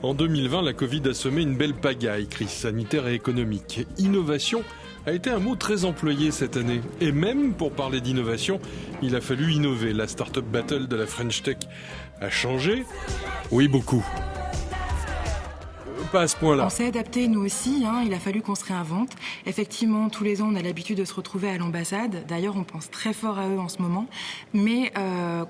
En 2020, la Covid a semé une belle pagaille, crise sanitaire et économique. Innovation a été un mot très employé cette année. Et même pour parler d'innovation, il a fallu innover. La Startup Battle de la French Tech a changé. Oui, beaucoup. Pas à ce point-là. On s'est adapté nous aussi, il a fallu qu'on se réinvente. Effectivement, tous les ans, on a l'habitude de se retrouver à l'ambassade. D'ailleurs, on pense très fort à eux en ce moment. Mais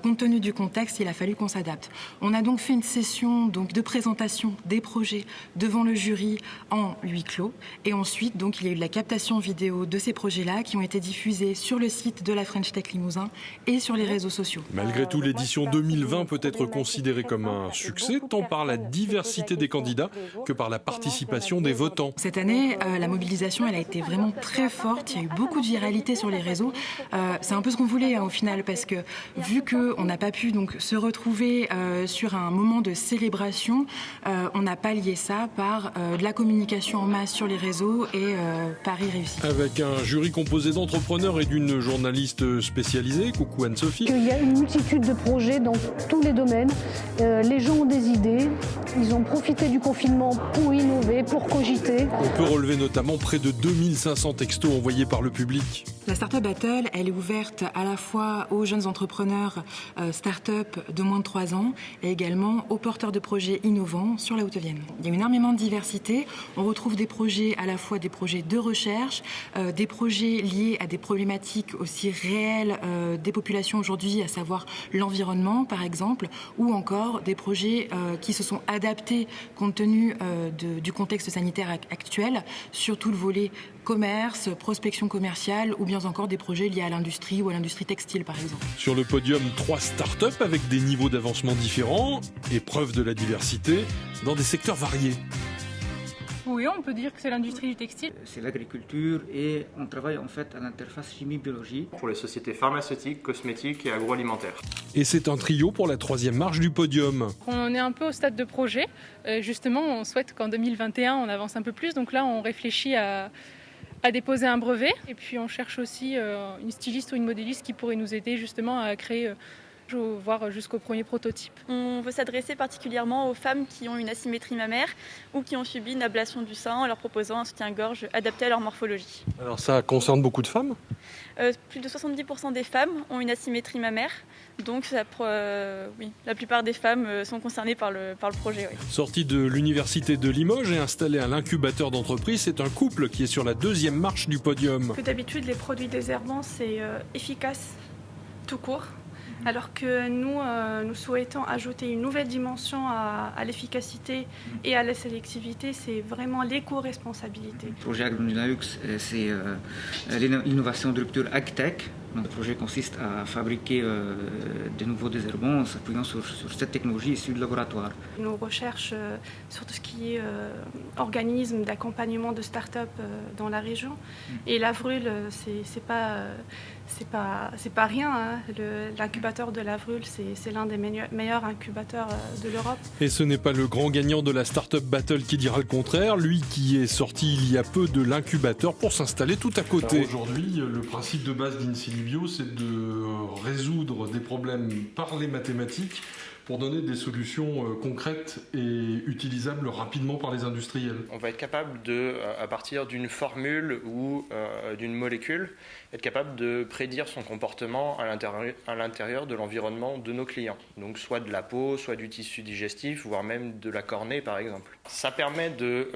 compte tenu du contexte, il a fallu qu'on s'adapte. On a donc fait une session de présentation des projets devant le jury en huis clos. Et ensuite, il y a eu de la captation vidéo de ces projets-là qui ont été diffusés sur le site de la French Tech Limousin et sur les réseaux sociaux. Malgré tout, l'édition 2020 peut être considérée comme un succès, tant par la diversité des candidats que par la participation des votants. Cette année, la mobilisation, elle a été vraiment très forte. Il y a eu beaucoup de viralité sur les réseaux. C'est un peu ce qu'on voulait au final, parce que vu qu'on n'a pas pu se retrouver sur un moment de célébration, on a pallié ça par de la communication en masse sur les réseaux et Paris réussi. Avec un jury composé d'entrepreneurs et d'une journaliste spécialisée, coucou Anne-Sophie. Il y a une multitude de projets dans tous les domaines. Les gens ont des idées. Ils ont profité du confinement pour innover, pour cogiter. On peut relever notamment près de 2500 textos envoyés par le public. La Startup Battle, elle est ouverte à la fois aux jeunes entrepreneurs start-up de moins de 3 ans et également aux porteurs de projets innovants sur la Haute-Vienne. Il y a énormément de diversité. On retrouve des projets, à la fois des projets de recherche, des projets liés à des problématiques aussi réelles des populations aujourd'hui, à savoir l'environnement par exemple, ou encore des projets qui se sont adaptés compte tenu du contexte sanitaire actuel, surtout le volet commerce, prospection commerciale ou bien encore des projets liés à l'industrie ou à l'industrie textile par exemple. Sur le podium, 3 startups avec des niveaux d'avancement différents et preuve de la diversité dans des secteurs variés. Oui, on peut dire que c'est l'industrie du textile. C'est l'agriculture et on travaille en fait à l'interface chimie-biologie. Pour les sociétés pharmaceutiques, cosmétiques et agroalimentaires. Et c'est un trio pour la 3e marche du podium. On est un peu au stade de projet. Justement, on souhaite qu'en 2021, on avance un peu plus. Donc là, on réfléchit à déposer un brevet. Et puis, on cherche aussi une styliste ou une modéliste qui pourrait nous aider justement à créer... voire jusqu'au premier prototype. On veut s'adresser particulièrement aux femmes qui ont une asymétrie mammaire ou qui ont subi une ablation du sein en leur proposant un soutien-gorge adapté à leur morphologie. Alors ça concerne beaucoup de femmes ? Plus de 70% des femmes ont une asymétrie mammaire, donc la plupart des femmes sont concernées par le projet. Oui. Sorti de l'université de Limoges et installé à l'incubateur d'entreprise, c'est un couple qui est sur la 2e marche du podium. D'habitude, les produits désherbants, c'est efficace tout court. Alors que nous souhaitons ajouter une nouvelle dimension à l'efficacité et à la sélectivité, c'est vraiment l'éco-responsabilité. Le projet AgroNulux, c'est l'innovation de rupture AgTech. Le projet consiste à fabriquer de nouveaux désherbants en s'appuyant sur cette technologie issue de laboratoire. Nos recherches sur tout ce qui est organismes d'accompagnement de start-up dans la région. Et l'Avrul, c'est pas rien. L'incubateur de l'Avrul, c'est l'un des meilleurs incubateurs de l'Europe. Et ce n'est pas le grand gagnant de la Startup Battle qui dira le contraire, lui qui est sorti il y a peu de l'incubateur pour s'installer tout à côté. Alors aujourd'hui, le principe de base d'Insilibio, c'est de résoudre des problèmes par les mathématiques pour donner des solutions concrètes et utilisables rapidement par les industriels. On va être capable de, à partir d'une formule ou d'une molécule, être capable de prédire son comportement à l'intérieur de l'environnement de nos clients. Donc soit de la peau, soit du tissu digestif, voire même de la cornée par exemple. Ça permet de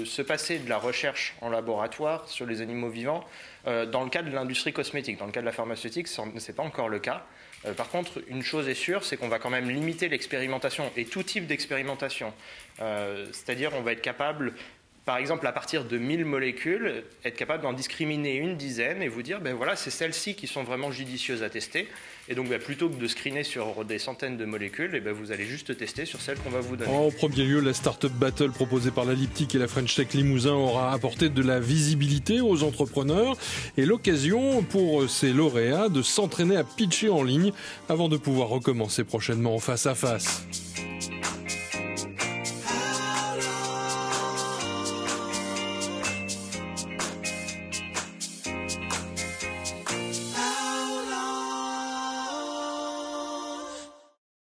se passer de la recherche en laboratoire sur les animaux vivants dans le cas de l'industrie cosmétique. Dans le cas de la pharmaceutique, ce n'est pas encore le cas. Par contre, une chose est sûre, c'est qu'on va quand même limiter l'expérimentation et tout type d'expérimentation. C'est-à-dire on va être capable, par exemple à partir de 1000 molécules, être capable d'en discriminer une dizaine et vous dire, voilà, c'est celles-ci qui sont vraiment judicieuses à tester. Et donc plutôt que de screener sur des centaines de molécules, vous allez juste tester sur celles qu'on va vous donner. En premier lieu, la Startup Battle proposée par la Liptic et la French Tech Limousin aura apporté de la visibilité aux entrepreneurs et l'occasion pour ces lauréats de s'entraîner à pitcher en ligne avant de pouvoir recommencer prochainement en face à face.